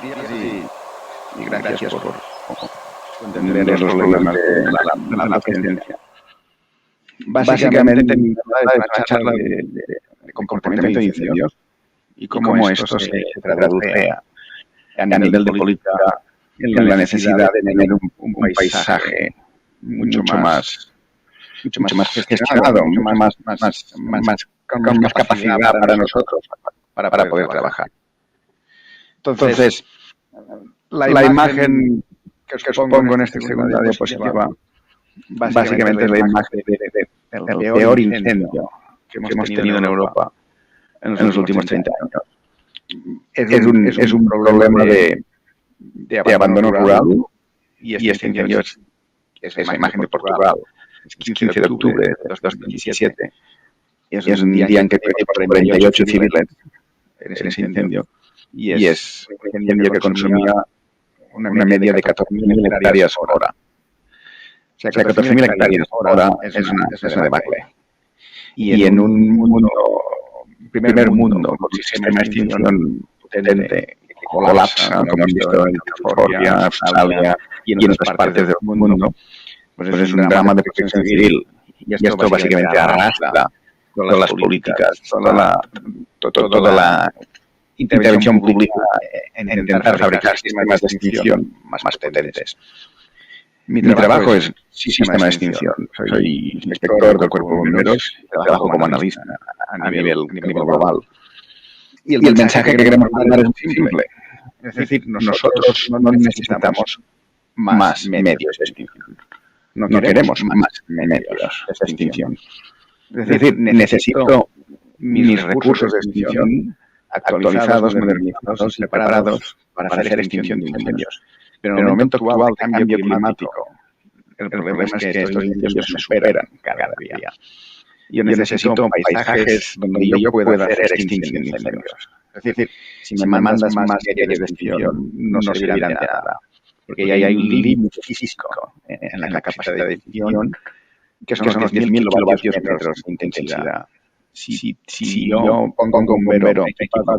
Buenos días y gracias por entender los problemas de la docencia. Básicamente, tenemos una charla de comportamiento de incendios y cómo esto se traduce a nivel de política en la necesidad de tener un paisaje mucho más gestionado, con más capacidad para nosotros para poder trabajar. Entonces, la imagen que os pongo en esta segunda diapositiva básicamente es la imagen del peor incendio que hemos tenido en Europa en los últimos 30 años. Es un problema de abandono rural y este incendio es la imagen de Portugal. Es 15 de octubre de 2017. Es un día en que perdimos 48 civiles en ese incendio. Y es un incendio que consumía una media de 14.000 hectáreas por hora. O sea, 14.000 hectáreas por hora es una debacle. Y en un primer mundo con un sistema de extinción potente que colapsa, como hemos visto en California, Australia y en otras partes del mundo, pues es un drama de protección civil. Y esto básicamente arrastra todas las políticas, toda la intervención pública en intentar fabricar sistemas de extinción más potentes. Mi trabajo es sistema de extinción. Soy inspector del Cuerpo de Bomberos y trabajo como analista a nivel global. Y el mensaje que queremos dar es muy simple. Es decir, nosotros no necesitamos más medios de extinción. No queremos más medios de extinción. Es decir, necesito mis recursos de extinción actualizados, modernizados y preparados para hacer extinción de incendios. Pero en el momento actual de cambio climático, el problema es que estos incendios me superan cada día. Yo necesito paisajes donde yo pueda hacer extinción de incendios. Es decir, si me mandas más medios de extinción, no servirán de nada. Porque ya hay un límite físico en la capacidad de extinción, que son los 10.000 kilovatios metros de intensidad. Si yo pongo un bombero equipado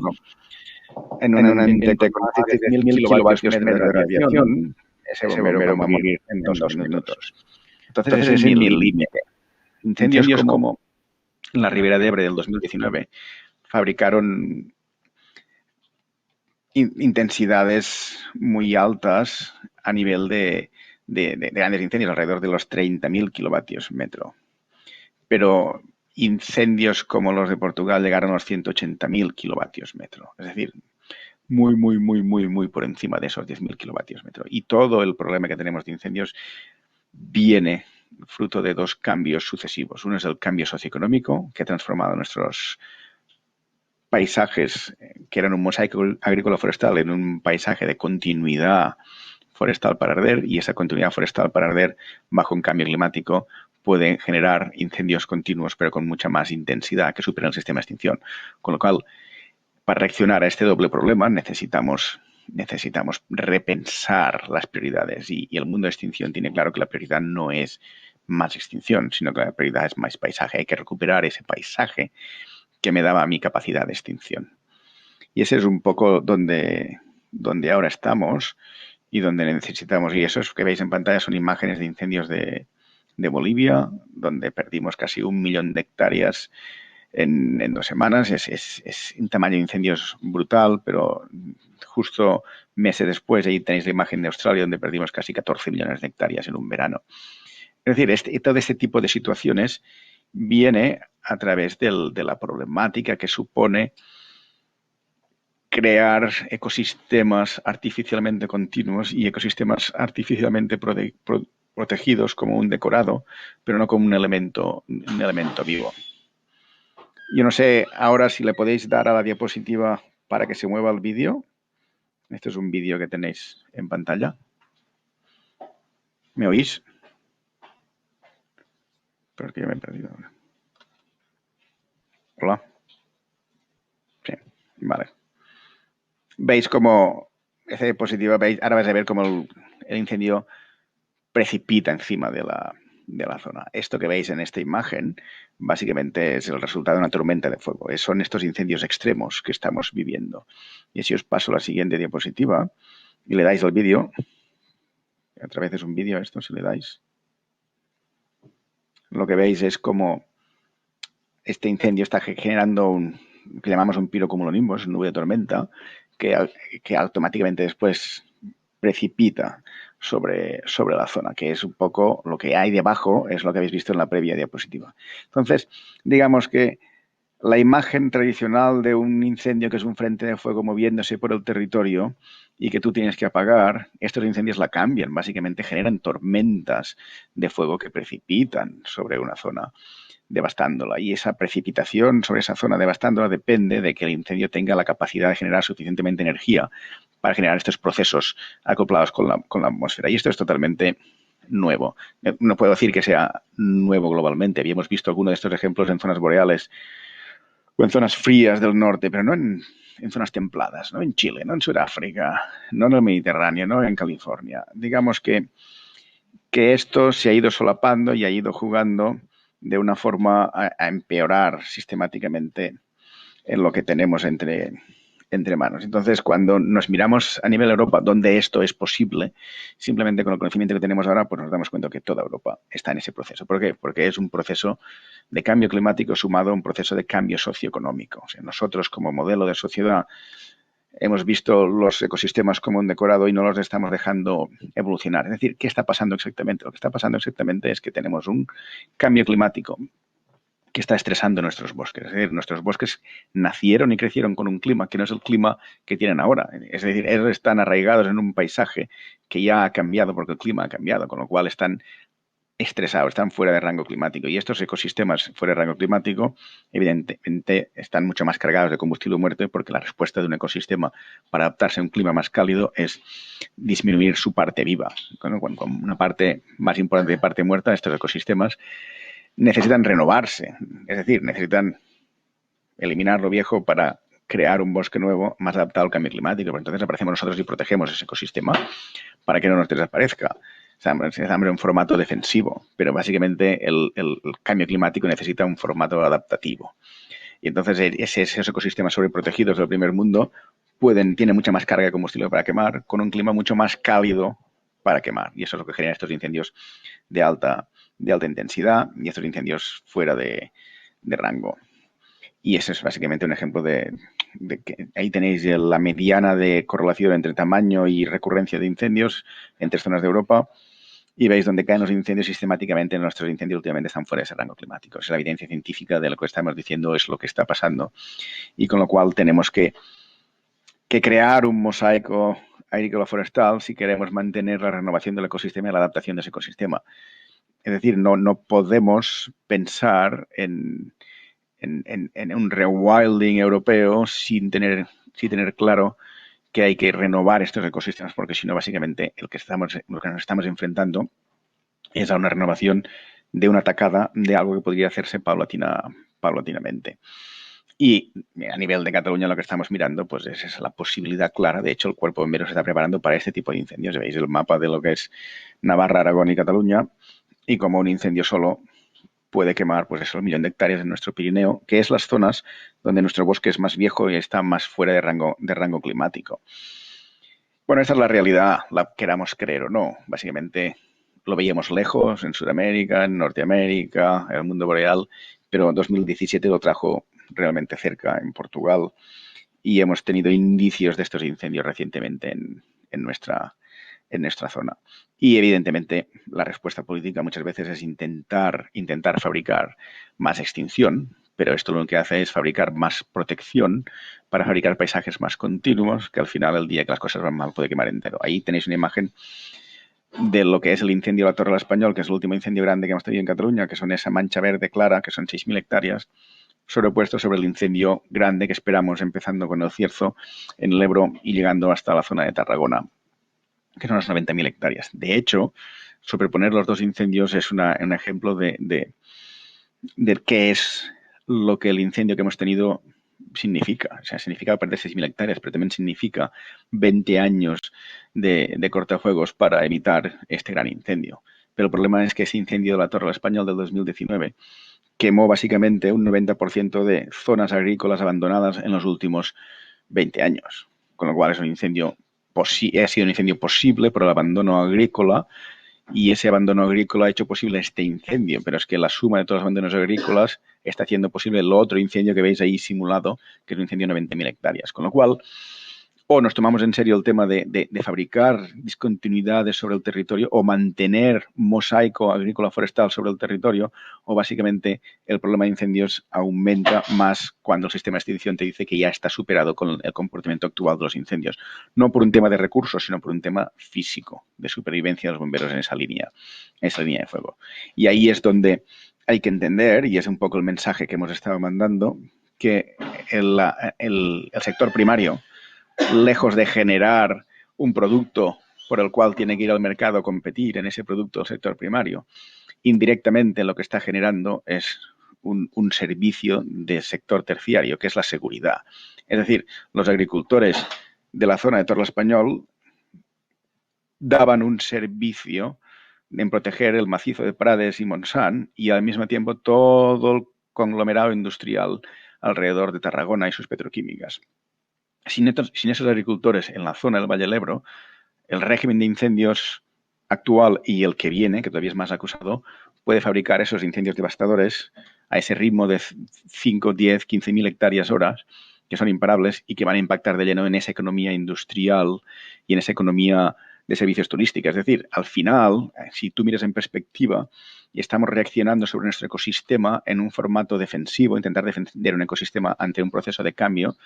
en un ambiente con 10.000 kilovatios metros de radiación, ese bombero va a morir en 2 minutos. Entonces ese es mi límite. Incendios como en la Ribera de Ebre del 2019 fabricaron intensidades muy altas a nivel de grandes incendios, alrededor de los 30.000 kilovatios metro. Pero incendios como los de Portugal llegaron a los 180.000 kilovatios metro. Es decir, muy por encima de esos 10.000 kilovatios metro. Y todo el problema que tenemos de incendios viene fruto de dos cambios sucesivos. Uno es el cambio socioeconómico, que ha transformado nuestros paisajes, que eran un mosaico agrícola forestal, en un paisaje de continuidad forestal para arder, y esa continuidad forestal para arder bajo un cambio climático puede generar incendios continuos, pero con mucha más intensidad, que superan el sistema de extinción. Con lo cual, para reaccionar a este doble problema necesitamos repensar las prioridades, y el mundo de extinción tiene claro que la prioridad no es más extinción, sino que la prioridad es más paisaje. Hay que recuperar ese paisaje que me daba mi capacidad de extinción. Y ese es un poco donde ahora estamos y donde necesitamos. Y eso que veis en pantalla son imágenes de incendios de Bolivia, donde perdimos casi 1 millón de hectáreas en 2 semanas. Es un tamaño de incendios brutal, pero justo meses después, ahí tenéis la imagen de Australia, donde perdimos casi 14 millones de hectáreas en un verano. Es decir, todo este tipo de situaciones viene a través de la problemática que supone crear ecosistemas artificialmente continuos y ecosistemas artificialmente protegidos como un decorado, pero no como un elemento vivo. Yo no sé ahora si le podéis dar a la diapositiva para que se mueva el vídeo. Este es un vídeo que tenéis en pantalla. ¿Me oís? Pero es que ya me he perdido ahora. Hola. Sí, vale. Veis cómo esa diapositiva, ahora vais a ver cómo el incendio precipita encima de de la zona. Esto que veis en esta imagen básicamente es el resultado de una tormenta de fuego. Son estos incendios extremos que estamos viviendo. Y si os paso la siguiente diapositiva y le dais al vídeo, otra vez es un vídeo esto, si le dais, lo que veis es como este incendio está generando un que llamamos un pirocumulonimbus, nube de tormenta, que automáticamente después precipita sobre la zona, que es un poco lo que hay debajo, es lo que habéis visto en la previa diapositiva. Entonces, digamos que la imagen tradicional de un incendio que es un frente de fuego moviéndose por el territorio y que tú tienes que apagar, estos incendios la cambian, básicamente generan tormentas de fuego que precipitan sobre una zona, devastándola. Y esa precipitación sobre esa zona devastándola depende de que el incendio tenga la capacidad de generar suficientemente energía para generar estos procesos acoplados con la atmósfera. Y esto es totalmente nuevo. No puedo decir que sea nuevo globalmente. Habíamos visto algunos de estos ejemplos en zonas boreales o en zonas frías del norte, pero no en zonas templadas, no en Chile, no en Sudáfrica, no en el Mediterráneo, no en California. Digamos que esto se ha ido solapando y ha ido jugando de una forma a empeorar sistemáticamente en lo que tenemos entre manos. Entonces, cuando nos miramos a nivel Europa, donde esto es posible, simplemente con el conocimiento que tenemos ahora, pues nos damos cuenta que toda Europa está en ese proceso. ¿Por qué? Porque es un proceso de cambio climático sumado a un proceso de cambio socioeconómico. O sea, nosotros, como modelo de sociedad, hemos visto los ecosistemas como un decorado y no los estamos dejando evolucionar. Es decir, ¿qué está pasando exactamente? Lo que está pasando exactamente es que tenemos un cambio climático que está estresando nuestros bosques. Es decir, nuestros bosques nacieron y crecieron con un clima que no es el clima que tienen ahora. Es decir, ellos están arraigados en un paisaje que ya ha cambiado porque el clima ha cambiado, con lo cual están estresados, están fuera de rango climático. Y estos ecosistemas fuera de rango climático, evidentemente, están mucho más cargados de combustible muerto porque la respuesta de un ecosistema para adaptarse a un clima más cálido es disminuir su parte viva. Con una parte más importante de parte muerta, estos ecosistemas necesitan renovarse, es decir, necesitan eliminar lo viejo para crear un bosque nuevo más adaptado al cambio climático. Pero entonces aparecemos nosotros y protegemos ese ecosistema para que no nos desaparezca. Estamos en un formato defensivo, pero básicamente el cambio climático necesita un formato adaptativo. Y entonces esos ecosistemas sobreprotegidos del primer mundo tienen mucha más carga de combustible para quemar, con un clima mucho más cálido para quemar. Y eso es lo que genera estos incendios de alta intensidad y estos incendios fuera de rango. Y ese es básicamente un ejemplo de que ahí tenéis la mediana de correlación entre tamaño y recurrencia de incendios en 3 zonas de Europa y veis dónde caen los incendios sistemáticamente. Nuestros incendios últimamente están fuera de ese rango climático. Es la evidencia científica de lo que estamos diciendo, es lo que está pasando y con lo cual tenemos que crear un mosaico agrícola-forestal si queremos mantener la renovación del ecosistema y la adaptación de ese ecosistema. Es decir, no podemos pensar en un rewilding europeo sin tener claro que hay que renovar estos ecosistemas, porque si no, básicamente, lo que nos estamos enfrentando es a una renovación de una tacada de algo que podría hacerse paulatinamente. Y a nivel de Cataluña lo que estamos mirando pues es esa la posibilidad clara. De hecho, el Cuerpo de Bomberos se está preparando para este tipo de incendios. Veis el mapa de lo que es Navarra, Aragón y Cataluña, y como un incendio solo puede quemar pues eso, 1.000.000 de hectáreas en nuestro Pirineo, que es las zonas donde nuestro bosque es más viejo y está más fuera de rango climático. Bueno, esta es la realidad, la queramos creer o no. Básicamente lo veíamos lejos, en Sudamérica, en Norteamérica, en el mundo boreal, pero 2017 lo trajo realmente cerca, en Portugal, y hemos tenido indicios de estos incendios recientemente en nuestra zona. Y evidentemente la respuesta política muchas veces es intentar fabricar más extinción, pero esto lo que hace es fabricar más protección para fabricar paisajes más continuos, que al final, el día que las cosas van mal, puede quemar entero. Ahí tenéis una imagen de lo que es el incendio de la Torre del Español, que es el último incendio grande que hemos tenido en Cataluña, que son esa mancha verde clara, que son 6.000 hectáreas, sobrepuesto sobre el incendio grande que esperamos, empezando con el Cierzo en el Ebro y llegando hasta la zona de Tarragona, que son las 90.000 hectáreas. De hecho, sobreponer los dos incendios es un ejemplo de qué es lo que el incendio que hemos tenido significa. O sea, significa perder 6.000 hectáreas, pero también significa 20 años de cortafuegos para evitar este gran incendio. pero el problema es que ese incendio de la Torre del Español del 2019 quemó básicamente un 90% de zonas agrícolas abandonadas en los últimos 20 años, con lo cual es un incendio ha sido un incendio posible por el abandono agrícola, y ese abandono agrícola ha hecho posible este incendio, pero es que la suma de todos los abandonos agrícolas está haciendo posible el otro incendio que veis ahí simulado, que es un incendio de 90.000 hectáreas. Con lo cual, o nos tomamos en serio el tema de fabricar discontinuidades sobre el territorio o mantener mosaico agrícola forestal sobre el territorio, o básicamente el problema de incendios aumenta más cuando el sistema de extinción te dice que ya está superado con el comportamiento actual de los incendios. No por un tema de recursos, sino por un tema físico, de supervivencia de los bomberos en esa línea de fuego. Y ahí es donde hay que entender, y es un poco el mensaje que hemos estado mandando, que el sector primario, lejos de generar un producto por el cual tiene que ir al mercado a competir en ese producto del sector primario, indirectamente lo que está generando es un servicio de sector terciario, que es la seguridad. Es decir, los agricultores de la zona de Torre Español daban un servicio en proteger el macizo de Prades y Montsant, y al mismo tiempo todo el conglomerado industrial alrededor de Tarragona y sus petroquímicas. Sin esos agricultores en la zona del Valle del Ebro, el régimen de incendios actual y el que viene, que todavía es más acusado, puede fabricar esos incendios devastadores a ese ritmo de 5, 10, 15.000 hectáreas horas, que son imparables y que van a impactar de lleno en esa economía industrial y en esa economía de servicios turísticos. Es decir, al final, si tú miras en perspectiva, y estamos reaccionando sobre nuestro ecosistema en un formato defensivo, intentar defender un ecosistema ante un proceso de cambio,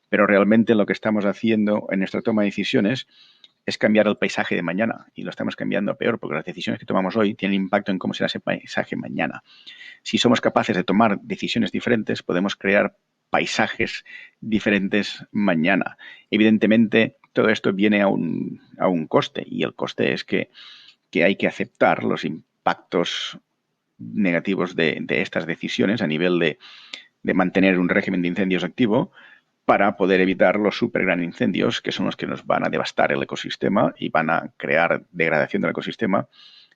pero realmente lo que estamos haciendo en nuestra toma de decisiones es cambiar el paisaje de mañana, y lo estamos cambiando a peor, porque las decisiones que tomamos hoy tienen impacto en cómo será ese paisaje mañana. Si somos capaces de tomar decisiones diferentes, podemos crear paisajes diferentes mañana. Evidentemente, todo esto viene a un coste, y el coste es que hay que aceptar los impactos negativos de estas decisiones a nivel de mantener un régimen de incendios activo, para poder evitar los super gran incendios, que son los que nos van a devastar el ecosistema y van a crear degradación del ecosistema,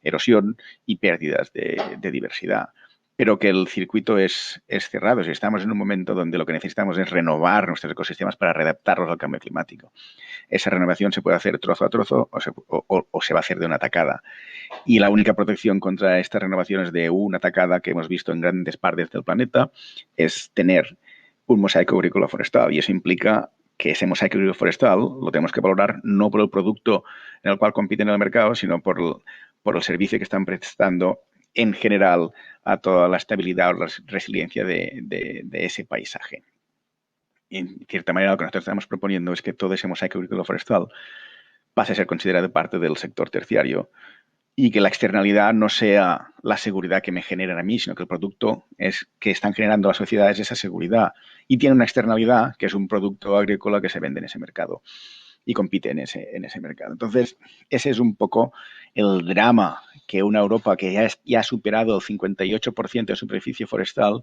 erosión y pérdidas de diversidad. Pero que el circuito es cerrado. Si estamos en un momento donde lo que necesitamos es renovar nuestros ecosistemas para readaptarlos al cambio climático. Esa renovación se puede hacer trozo a trozo o se va a hacer de una tacada. Y la única protección contra estas renovaciones de una tacada que hemos visto en grandes partes del planeta es tener un mosaico agrícola forestal, y eso implica que ese mosaico agrícola forestal lo tenemos que valorar no por el producto en el cual compiten en el mercado, sino por el servicio que están prestando en general a toda la estabilidad o la resiliencia de ese paisaje. Y en cierta manera lo que nosotros estamos proponiendo es que todo ese mosaico agrícola forestal pase a ser considerado parte del sector terciario, y que la externalidad no sea la seguridad que me generan a mí, sino que el producto es que están generando las sociedades esa seguridad, y tiene una externalidad que es un producto agrícola que se vende en ese mercado y compite en ese mercado. Entonces, ese es un poco el drama que una Europa que ya ha superado el 58% de superficie forestal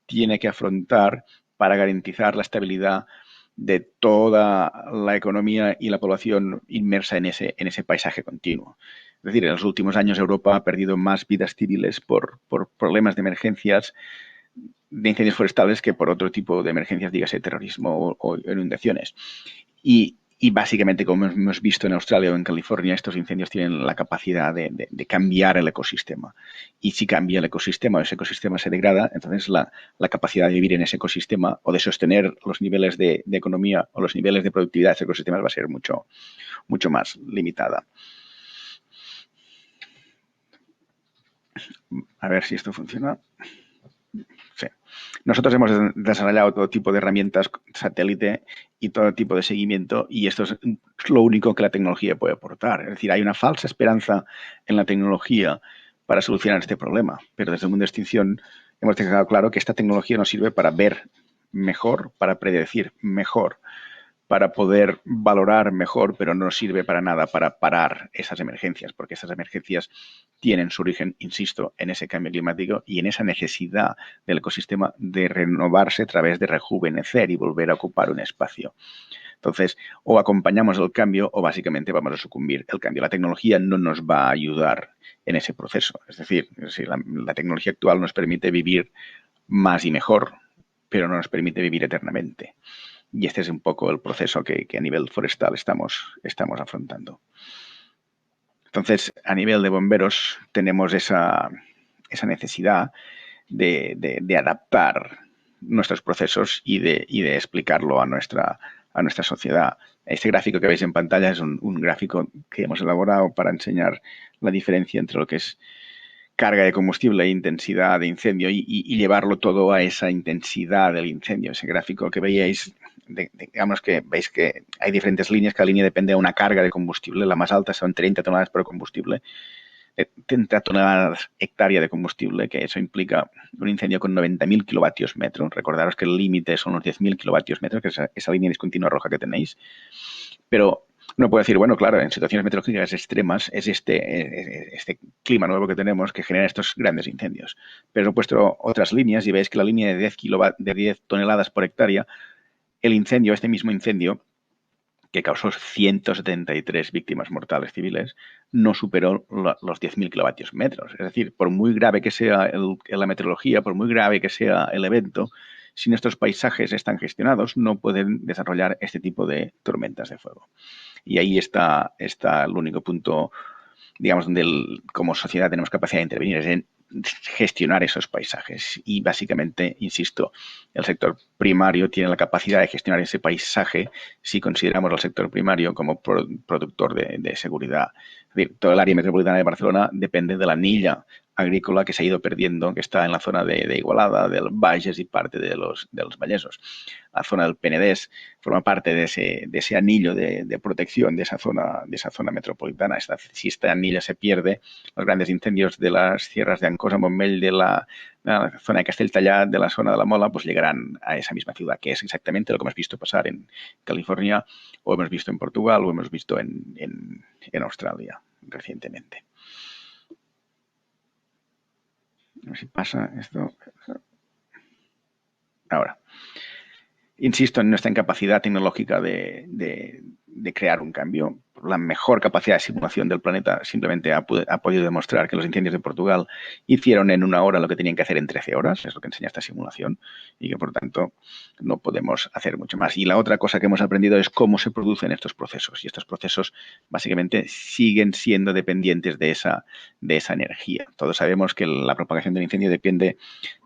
tiene que afrontar para garantizar la estabilidad de toda la economía y la población inmersa en ese paisaje continuo. Es decir, en los últimos años Europa ha perdido más vidas civiles por problemas de emergencias de incendios forestales que por otro tipo de emergencias, dígase terrorismo o inundaciones. Y básicamente, como hemos visto en Australia o en California, estos incendios tienen la capacidad de cambiar el ecosistema. Y si cambia el ecosistema o ese ecosistema se degrada, entonces la capacidad de vivir en ese ecosistema o de sostener los niveles de economía o los niveles de productividad de ese ecosistema va a ser mucho, mucho más limitada. A ver si esto funciona. Sí. Nosotros hemos desarrollado todo tipo de herramientas satélite y todo tipo de seguimiento, y esto es lo único que la tecnología puede aportar. Es decir, hay una falsa esperanza en la tecnología para solucionar este problema, pero desde el mundo de extinción hemos dejado claro que esta tecnología nos sirve para ver mejor, para predecir mejor, para poder valorar mejor, pero no sirve para nada para parar esas emergencias, porque esas emergencias tienen su origen, insisto, en ese cambio climático y en esa necesidad del ecosistema de renovarse a través de rejuvenecer y volver a ocupar un espacio. Entonces, o acompañamos el cambio o básicamente vamos a sucumbir el cambio. La tecnología no nos va a ayudar en ese proceso. Es decir, la tecnología actual nos permite vivir más y mejor, pero no nos permite vivir eternamente. Y este es un poco el proceso que a nivel forestal estamos afrontando. Entonces, a nivel de bomberos, tenemos esa necesidad de adaptar nuestros procesos y de explicarlo a nuestra sociedad. Este gráfico que veis en pantalla es un gráfico que hemos elaborado para enseñar la diferencia entre lo que es carga de combustible e intensidad de incendio y llevarlo todo a esa intensidad del incendio. Ese gráfico que veíais, digamos que veis que hay diferentes líneas, cada línea depende de una carga de combustible. La más alta son 30 toneladas por combustible, 30 toneladas hectárea de combustible, que eso implica un incendio con 90.000 kilovatios metro. Recordaros que el límite son los 10.000 kilovatios metro, que es esa línea discontinua roja que tenéis. Pero uno puede decir, bueno, claro, en situaciones meteorológicas extremas es este clima nuevo que tenemos que genera estos grandes incendios. Pero he puesto otras líneas y veis que la línea de 10 toneladas por hectárea, el incendio, este mismo incendio, que causó 173 víctimas mortales civiles, no superó los 10.000 kilovatios metros. Es decir, por muy grave que sea la meteorología, por muy grave que sea el evento, si nuestros paisajes están gestionados, no pueden desarrollar este tipo de tormentas de fuego. Y ahí está el único punto, digamos, donde como sociedad tenemos capacidad de intervenir, es en gestionar esos paisajes. Y básicamente, insisto, el sector primario tiene la capacidad de gestionar ese paisaje si consideramos al sector primario como productor de seguridad. Es decir, todo el área metropolitana de Barcelona depende de la anilla agrícola que se ha ido perdiendo, que está en la zona de Igualada, del Bages y parte de los Vallesos. La zona del Penedès forma parte de ese anillo de protección de esa zona metropolitana. Si esta anilla se pierde, los grandes incendios de las sierras de Ancosa, Montmell, de la zona de Castelltallat, de la zona de la Mola, pues llegarán a esa misma ciudad, que es exactamente lo que hemos visto pasar en California, o hemos visto en Portugal, o hemos visto en Australia recientemente. A ver si pasa esto. Ahora, insisto en nuestra incapacidad tecnológica de crear un cambio. La mejor capacidad de simulación del planeta simplemente ha podido demostrar que los incendios de Portugal hicieron en 1 hora lo que tenían que hacer en 13 horas, es lo que enseña esta simulación, y que por tanto no podemos hacer mucho más. Y la otra cosa que hemos aprendido es cómo se producen estos procesos, y estos procesos básicamente siguen siendo dependientes de esa energía. Todos sabemos que la propagación del incendio depende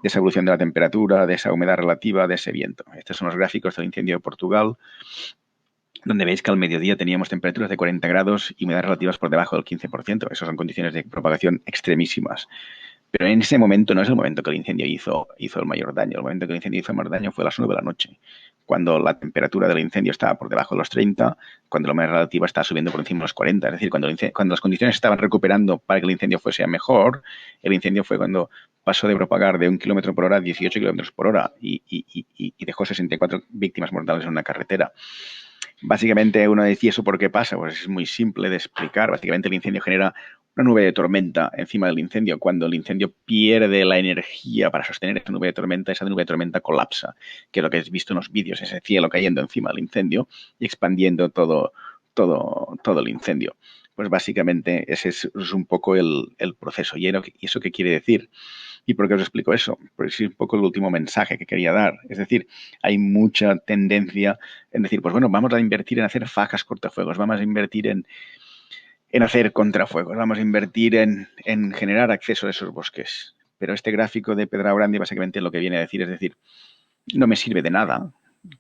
de esa evolución de la temperatura, de esa humedad relativa, de ese viento. Estos son los gráficos del incendio de Portugal, donde veis que al mediodía teníamos temperaturas de 40 grados y humedades relativas por debajo del 15%. Esas son condiciones de propagación extremísimas. Pero en ese momento no es el momento que el incendio hizo el mayor daño. El momento que el incendio hizo el mayor daño fue a las 9 de la noche, cuando la temperatura del incendio estaba por debajo de los 30, cuando la humedad relativa estaba subiendo por encima de los 40. Es decir, cuando las condiciones estaban recuperando para que el incendio fuese mejor, el incendio fue cuando pasó de propagar de 1 kilómetro por hora a 18 kilómetros por hora y dejó 64 víctimas mortales en una carretera. Básicamente uno decía, ¿eso por qué pasa? Pues es muy simple de explicar. Básicamente el incendio genera una nube de tormenta encima del incendio. Cuando el incendio pierde la energía para sostener esa nube de tormenta colapsa, que es lo que has visto en los vídeos, ese cielo cayendo encima del incendio y expandiendo todo el incendio. Pues básicamente ese es un poco el proceso. ¿Y eso qué quiere decir? ¿Y por qué os explico eso? Porque es un poco el último mensaje que quería dar. Es decir, hay mucha tendencia en decir, pues bueno, vamos a invertir en hacer fajas cortafuegos, vamos a invertir en hacer contrafuegos, vamos a invertir en generar acceso a esos bosques. Pero este gráfico de Pedraurandi básicamente lo que viene a decir es decir, no me sirve de nada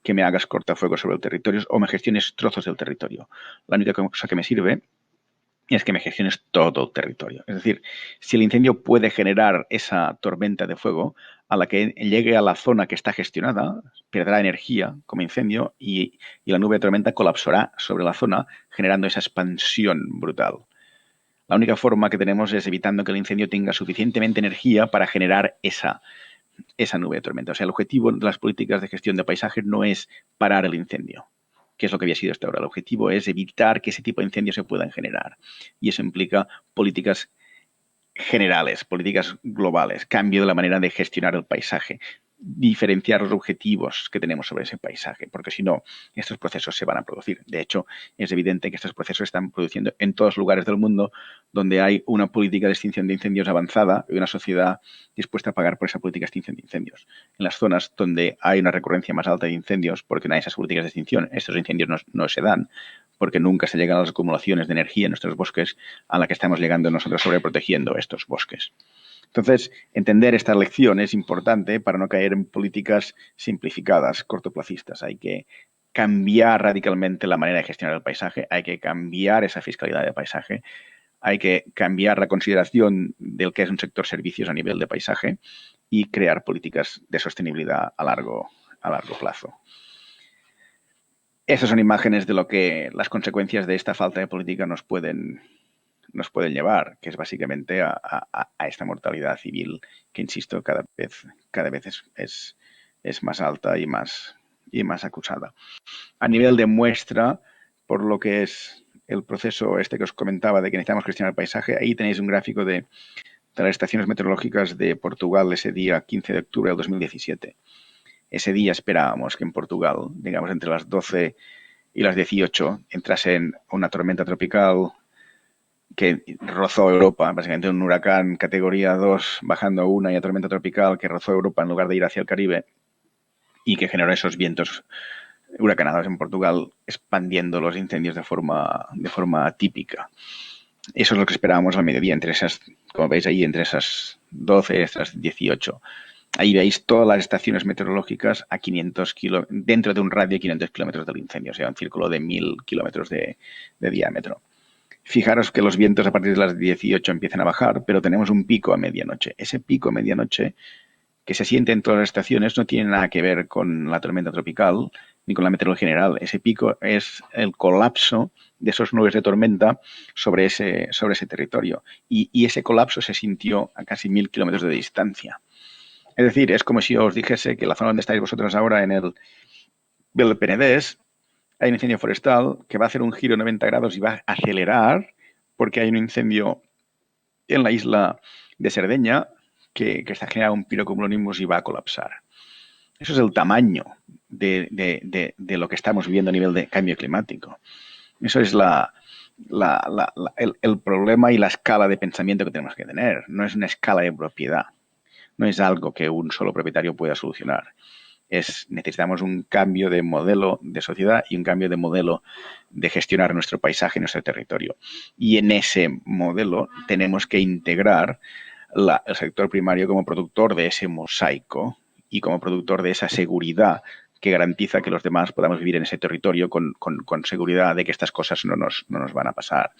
que me hagas cortafuegos sobre el territorio o me gestiones trozos del territorio. La única cosa que me sirve es que me gestiones todo el territorio. Es decir, si el incendio puede generar esa tormenta de fuego, a la que llegue a la zona que está gestionada, perderá energía como incendio y la nube de tormenta colapsará sobre la zona, generando esa expansión brutal. La única forma que tenemos es evitando que el incendio tenga suficientemente energía para generar esa nube de tormenta. O sea, el objetivo de las políticas de gestión de paisajes no es parar el incendio, que es lo que había sido hasta ahora. El objetivo es evitar que ese tipo de incendios se puedan generar. Y eso implica políticas generales, políticas globales, cambio de la manera de gestionar el paisaje. diferenciar los objetivos que tenemos sobre ese paisaje, porque si no, estos procesos se van a producir. De hecho, es evidente que estos procesos se están produciendo en todos los lugares del mundo donde hay una política de extinción de incendios avanzada y una sociedad dispuesta a pagar por esa política de extinción de incendios. En las zonas donde hay una recurrencia más alta de incendios, porque no hay esas políticas de extinción, estos incendios no se dan, porque nunca se llegan a las acumulaciones de energía en nuestros bosques a la que estamos llegando nosotros sobreprotegiendo estos bosques. Entonces, entender esta lección es importante para no caer en políticas simplificadas, cortoplacistas. Hay que cambiar radicalmente la manera de gestionar el paisaje, hay que cambiar esa fiscalidad de paisaje, hay que cambiar la consideración del que es un sector servicios a nivel de paisaje y crear políticas de sostenibilidad a largo plazo. Estas son imágenes de lo que las consecuencias de esta falta de política nos pueden llevar, que es básicamente a esta mortalidad civil que, insisto, cada vez es más alta y más acusada. A nivel de muestra, por lo que es el proceso este que os comentaba de que necesitamos gestionar el paisaje, ahí tenéis un gráfico de las estaciones meteorológicas de Portugal ese día 15 de octubre del 2017. Ese día esperábamos que en Portugal, digamos, entre las 12 y las 18, entrase en una tormenta tropical que rozó Europa, básicamente un huracán categoría 2 bajando a 1 y a tormenta tropical que rozó Europa en lugar de ir hacia el Caribe y que generó esos vientos huracanados en Portugal, expandiendo los incendios de forma típica. Eso es lo que esperábamos al mediodía, entre esas, como veis ahí, entre esas 12 y esas 18. Ahí veis todas las estaciones meteorológicas a 500 dentro de un radio de 500 kilómetros del incendio, o sea, un círculo de 1000 kilómetros de diámetro. Fijaros que los vientos a partir de las 18 empiezan a bajar, pero tenemos un pico a medianoche. Ese pico a medianoche que se siente en todas las estaciones no tiene nada que ver con la tormenta tropical ni con la meteorología general. Ese pico es el colapso de esos nubes de tormenta sobre ese territorio. Y ese colapso se sintió a casi 1000 kilómetros de distancia. Es decir, es como si os dijese que la zona donde estáis vosotros ahora, en el Penedès, hay un incendio forestal que va a hacer un giro 90 grados y va a acelerar porque hay un incendio en la isla de Cerdeña que está generando un pirocumulonimbus y va a colapsar. Eso es el tamaño de lo que estamos viviendo a nivel de cambio climático. Eso es el problema y la escala de pensamiento que tenemos que tener. No es una escala de propiedad. No es algo que un solo propietario pueda solucionar. Necesitamos un cambio de modelo de sociedad y un cambio de modelo de gestionar nuestro paisaje y nuestro territorio. Y en ese modelo tenemos que integrar el sector primario como productor de ese mosaico y como productor de esa seguridad que garantiza que los demás podamos vivir en ese territorio con seguridad de que estas cosas no nos van a pasar.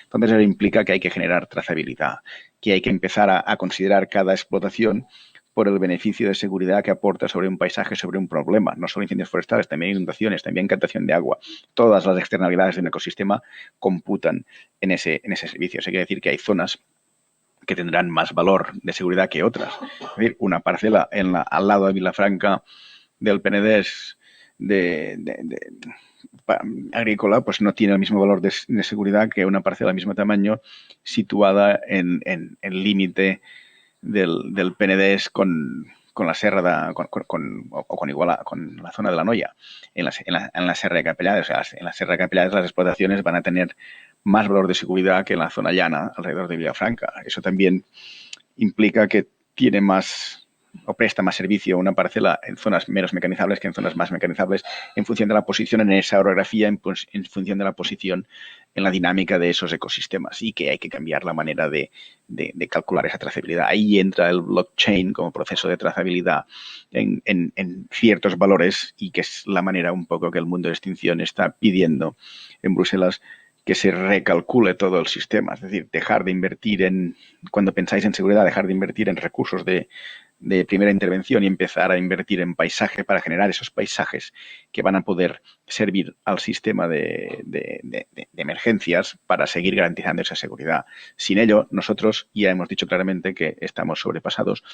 Entonces, eso implica que hay que generar trazabilidad, que hay que empezar a considerar cada explotación por el beneficio de seguridad que aporta sobre un paisaje, sobre un problema. No solo incendios forestales, también inundaciones, también captación de agua. Todas las externalidades de un ecosistema computan en ese servicio. Eso quiere decir que hay zonas que tendrán más valor de seguridad que otras. Es decir, una parcela al lado de Vilafranca del Penedès agrícola, pues no tiene el mismo valor de seguridad que una parcela del mismo tamaño situada en el límite del Penedès con la serra con la zona de la Noia, en la serra de Capellades. O sea, en la serra de Capellades las explotaciones van a tener más valor de seguridad que en la zona llana alrededor de Vilafranca. Eso también implica que tiene más o presta más servicio una parcela en zonas menos mecanizables que en zonas más mecanizables en función de la posición en esa orografía, en función de la posición en la dinámica de esos ecosistemas, y que hay que cambiar la manera de calcular esa trazabilidad. Ahí entra el blockchain como proceso de trazabilidad en ciertos valores, y que es la manera un poco que el mundo de extinción está pidiendo en Bruselas que se recalcule todo el sistema. Es decir, dejar de invertir cuando pensáis en seguridad, dejar de invertir en recursos de primera intervención y empezar a invertir en paisaje para generar esos paisajes que van a poder servir al sistema de emergencias para seguir garantizando esa seguridad. Sin ello, nosotros ya hemos dicho claramente que estamos sobrepasados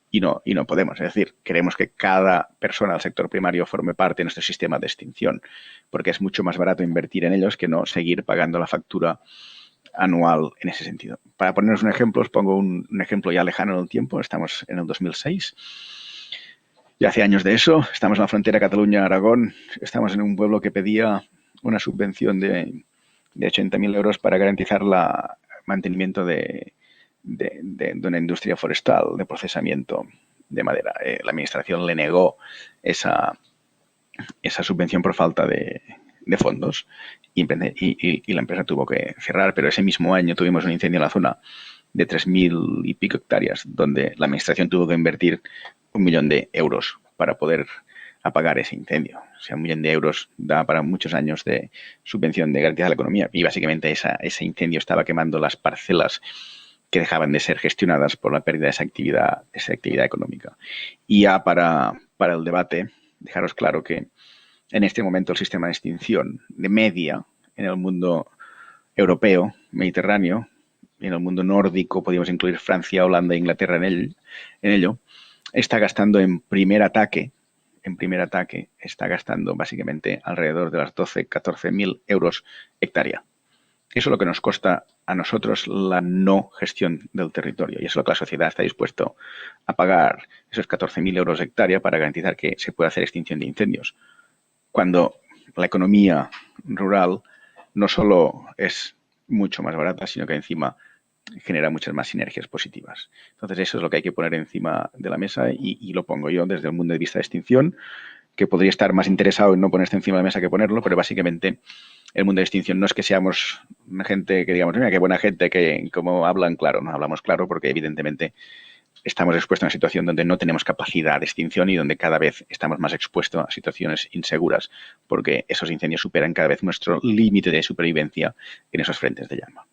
y no podemos. Es decir, queremos que cada persona del sector primario forme parte de nuestro sistema de extinción, porque es mucho más barato invertir en ellos que no seguir pagando la factura anual en ese sentido. Para poneros un ejemplo, os pongo un ejemplo ya lejano en el tiempo. Estamos en el 2006 Ya hace años de eso. Estamos en la frontera Cataluña-Aragón. Estamos en un pueblo que pedía una subvención de 80.000 euros para garantizar el mantenimiento de una industria forestal de procesamiento de madera. La administración le negó esa subvención por falta de fondos y la empresa tuvo que cerrar, pero ese mismo año tuvimos un incendio en la zona de 3.000 y pico hectáreas, donde la administración tuvo que invertir 1 millón de euros para poder apagar ese incendio. O sea, 1 millón de euros da para muchos años de subvención de garantía de la economía. Y básicamente ese incendio estaba quemando las parcelas que dejaban de ser gestionadas por la pérdida de esa actividad económica. Y ya para el debate, dejaros claro que en este momento el sistema de extinción de media en el mundo europeo, mediterráneo, en el mundo nórdico, podríamos incluir Francia, Holanda e Inglaterra en ello, está gastando en primer ataque, está gastando básicamente alrededor de las 12-14.000 euros hectárea. Eso es lo que nos cuesta a nosotros la no gestión del territorio y eso es lo que la sociedad está dispuesto a pagar esos 14.000 euros hectárea para garantizar que se pueda hacer extinción de incendios. Cuando la economía rural no solo es mucho más barata, sino que encima genera muchas más sinergias positivas. Entonces eso es lo que hay que poner encima de la mesa y lo pongo yo desde el mundo de vista de extinción, que podría estar más interesado en no ponerse encima de la mesa que ponerlo, pero básicamente el mundo de extinción no es que seamos una gente que digamos, mira, qué buena gente, que como hablan claro, no hablamos claro porque evidentemente estamos expuestos a una situación donde no tenemos capacidad de extinción y donde cada vez estamos más expuestos a situaciones inseguras porque esos incendios superan cada vez nuestro límite de supervivencia en esos frentes de llama.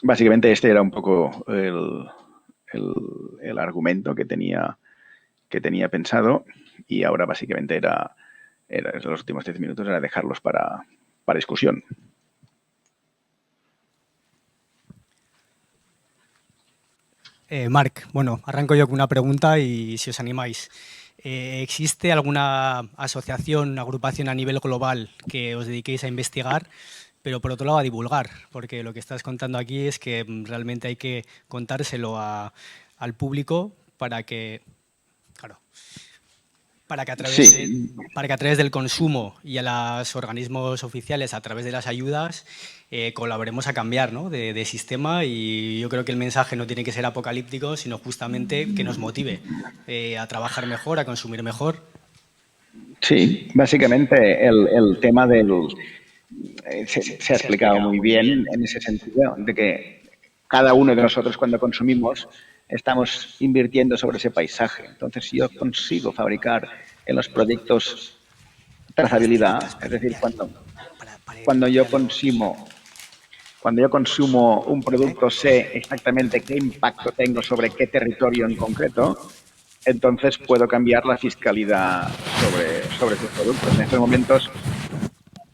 Básicamente este era un poco el argumento que tenía pensado y ahora básicamente era los últimos 10 minutos era dejarlos para discusión. Marc, bueno, arranco yo con una pregunta y si os animáis. ¿Existe alguna asociación, agrupación a nivel global que os dediquéis a investigar, pero por otro lado a divulgar? Porque lo que estás contando aquí es que realmente hay que contárselo al público para que, claro, para que a través del consumo y a los organismos oficiales, a través de las ayudas, colaboremos a cambiar, ¿no?, de sistema. Y yo creo que el mensaje no tiene que ser apocalíptico, sino justamente que nos motive a trabajar mejor, a consumir mejor. Sí, básicamente el tema del... se ha explicado muy bien en ese sentido, de que cada uno de nosotros cuando consumimos estamos invirtiendo sobre ese paisaje. Entonces, si yo consigo fabricar en los proyectos trazabilidad, es decir, cuando yo consumo un producto, sé exactamente qué impacto tengo sobre qué territorio en concreto, entonces puedo cambiar la fiscalidad sobre sus productos. En estos momentos,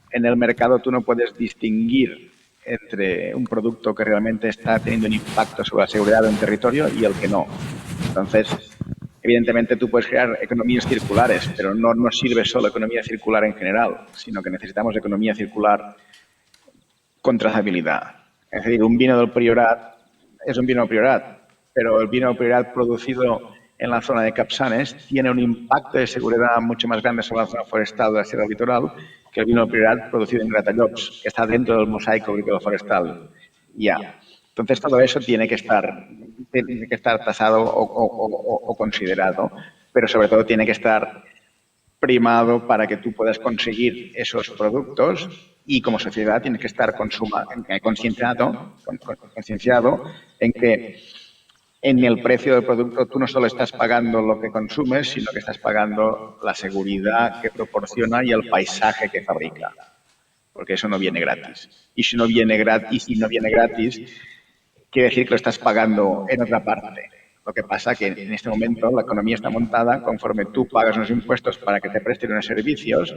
en el mercado tú no puedes distinguir entre un producto que realmente está teniendo un impacto sobre la seguridad de un territorio y el que no. Entonces, evidentemente tú puedes crear economías circulares, pero no nos sirve solo economía circular en general, sino que necesitamos economía circular con trazabilidad. Es decir, un vino del Priorat es un vino del Priorat, pero el vino del Priorat producido en la zona de Capçanes tiene un impacto de seguridad mucho más grande sobre la zona forestal de la Sierra Litoral que el vino del Priorat producido en Gratallops, que está dentro del mosaico agrícola forestal. Ya. Entonces todo eso tiene que estar tasado o considerado, pero sobre todo tiene que estar primado para que tú puedas conseguir esos productos y como sociedad tienes que estar concienciado en que en el precio del producto tú no solo estás pagando lo que consumes, sino que estás pagando la seguridad que proporciona y el paisaje que fabrica. Porque eso no viene gratis. Y si no viene gratis, quiere decir que lo estás pagando en otra parte. Lo que pasa es que en este momento la economía está montada conforme tú pagas unos impuestos para que te presten unos servicios,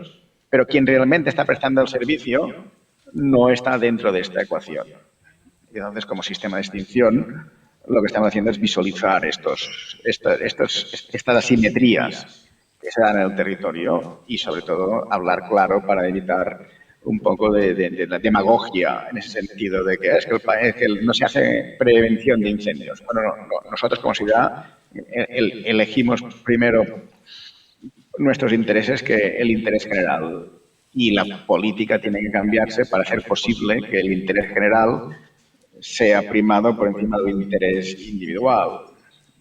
pero quien realmente está prestando el servicio no está dentro de esta ecuación. Y entonces, como sistema de extinción, lo que estamos haciendo es visualizar estas asimetrías que se dan en el territorio y, sobre todo, hablar claro para evitar un poco de la demagogia en ese sentido de que es que no se hace prevención de incendios. Bueno, nosotros como ciudad elegimos primero nuestros intereses que el interés general. Y la política tiene que cambiarse para hacer posible que el interés general sea primado por encima del interés individual.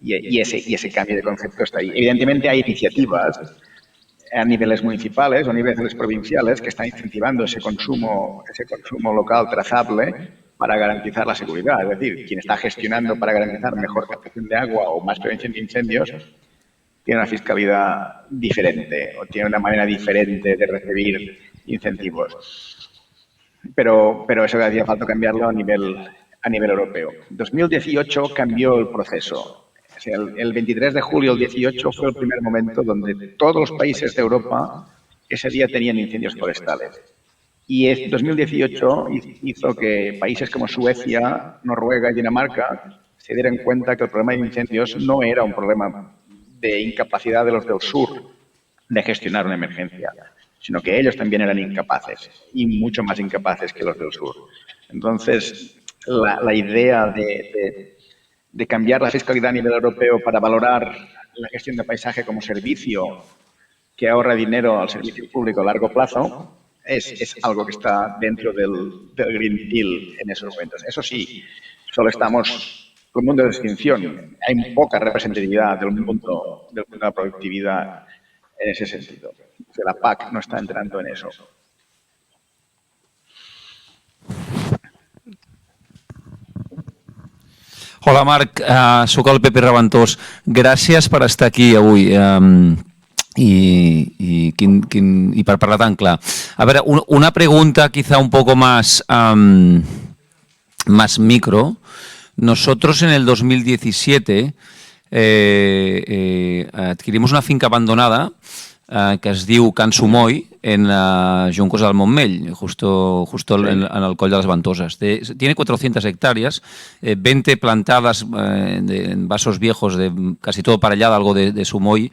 Y ese cambio de concepto está ahí. Evidentemente hay iniciativas a niveles municipales o a niveles provinciales que están incentivando ese consumo local trazable para garantizar la seguridad. Es decir, quien está gestionando para garantizar mejor captación de agua o más prevención de incendios tiene una fiscalidad diferente o tiene una manera diferente de recibir incentivos. Pero eso hacía falta cambiarlo a nivel europeo. 2018 cambió el proceso. O sea, el 23 de julio del 18 fue el primer momento donde todos los países de Europa ese día tenían incendios forestales. Y 2018 hizo que países como Suecia, Noruega y Dinamarca se dieran cuenta que el problema de incendios no era un problema de incapacidad de los del sur de gestionar una emergencia, sino que ellos también eran incapaces y mucho más incapaces que los del sur. Entonces, la idea de cambiar la fiscalidad a nivel europeo para valorar la gestión de paisaje como servicio que ahorra dinero al servicio público a largo plazo es algo que está dentro del Green Deal en esos momentos. Eso sí, solo estamos con un mundo de extinción. Hay poca representatividad del mundo de la productividad en ese sentido. O sea, la PAC no está entrando en eso. Hola, Marc. Soc el Pepe Reventós. Gràcies per estar aquí avui y para hablar tan claro. A ver, una pregunta quizá un poco más micro. Nosotros en el 2017 adquirimos una finca abandonada que es diu Can Sumoy en Juncos del Montmell, justo en el Coll de las Ventoses. Tiene 400 hectáreas, 20 plantadas en vasos viejos, casi todo parellado, algo de Sumoy,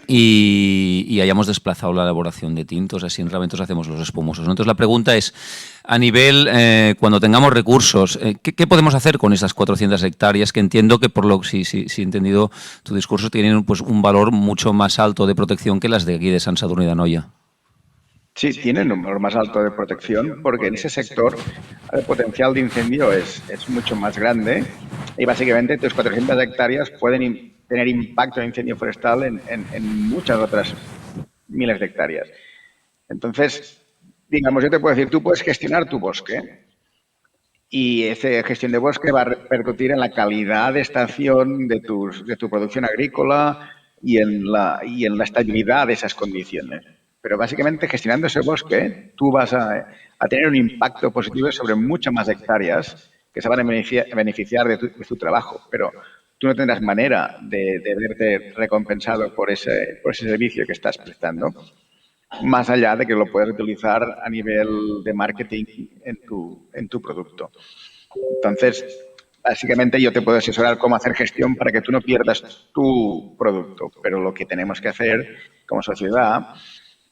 y hayamos desplazado la elaboración de tintos, así en Raventós hacemos los espumosos, ¿no? Entonces la pregunta es, a nivel, cuando tengamos recursos, ¿qué podemos hacer con esas 400 hectáreas que entiendo que, por lo si he entendido tu discurso, tienen pues un valor mucho más alto de protección que las de aquí de Sant Sadurní d'Anoia? Sí, tienen un valor más alto de protección porque en ese sector el potencial de incendio es mucho más grande y básicamente tus 400 hectáreas pueden tener impacto de incendio forestal en muchas otras miles de hectáreas. Entonces, digamos, yo te puedo decir, tú puedes gestionar tu bosque y esa gestión de bosque va a repercutir en la calidad de estación de tu producción agrícola y en la estabilidad de esas condiciones. Pero básicamente gestionando ese bosque, tú vas a tener un impacto positivo sobre muchas más hectáreas que se van a beneficiar de tu trabajo. Pero tú no tendrás manera de verte recompensado por ese servicio que estás prestando, más allá de que lo puedes utilizar a nivel de marketing en tu producto. Entonces, básicamente yo te puedo asesorar cómo hacer gestión para que tú no pierdas tu producto, pero lo que tenemos que hacer como sociedad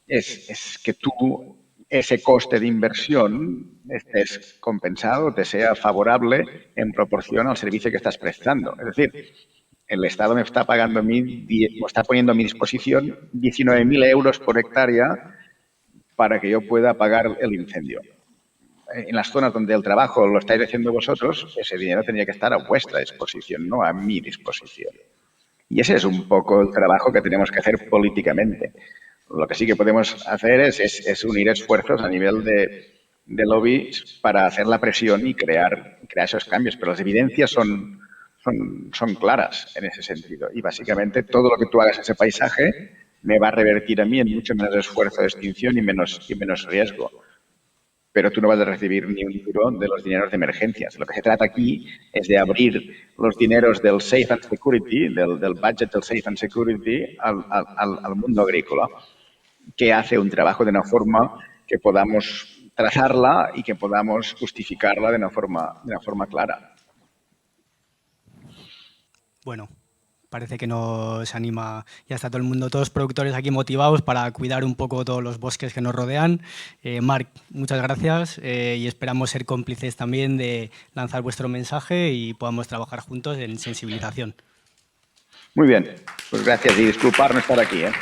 es que tú ese coste de inversión estés compensado, te sea favorable en proporción al servicio que estás prestando. Es decir, el Estado me está pagando está poniendo a mi disposición 19.000 euros por hectárea para que yo pueda pagar el incendio. En las zonas donde el trabajo lo estáis haciendo vosotros, ese dinero tendría que estar a vuestra disposición, no a mi disposición. Y ese es un poco el trabajo que tenemos que hacer políticamente. Lo que sí que podemos hacer es unir esfuerzos a nivel de lobby para hacer la presión y crear esos cambios. Pero las evidencias son claras en ese sentido. Y básicamente todo lo que tú hagas en ese paisaje me va a revertir a mí en mucho menos esfuerzo de extinción y menos riesgo. Pero tú no vas a recibir ni un duro de los dineros de emergencias. Lo que se trata aquí es de abrir los dineros del Safe and Security, del budget del Safe and Security, al mundo agrícola, que hace un trabajo de una forma que podamos trazarla y que podamos justificarla de una forma clara. Bueno, parece que nos anima, ya está todo el mundo, todos los productores aquí motivados para cuidar un poco todos los bosques que nos rodean. Marc, muchas gracias y esperamos ser cómplices también de lanzar vuestro mensaje y podamos trabajar juntos en sensibilización. Muy bien, pues gracias y disculpar no estar aquí, ¿eh?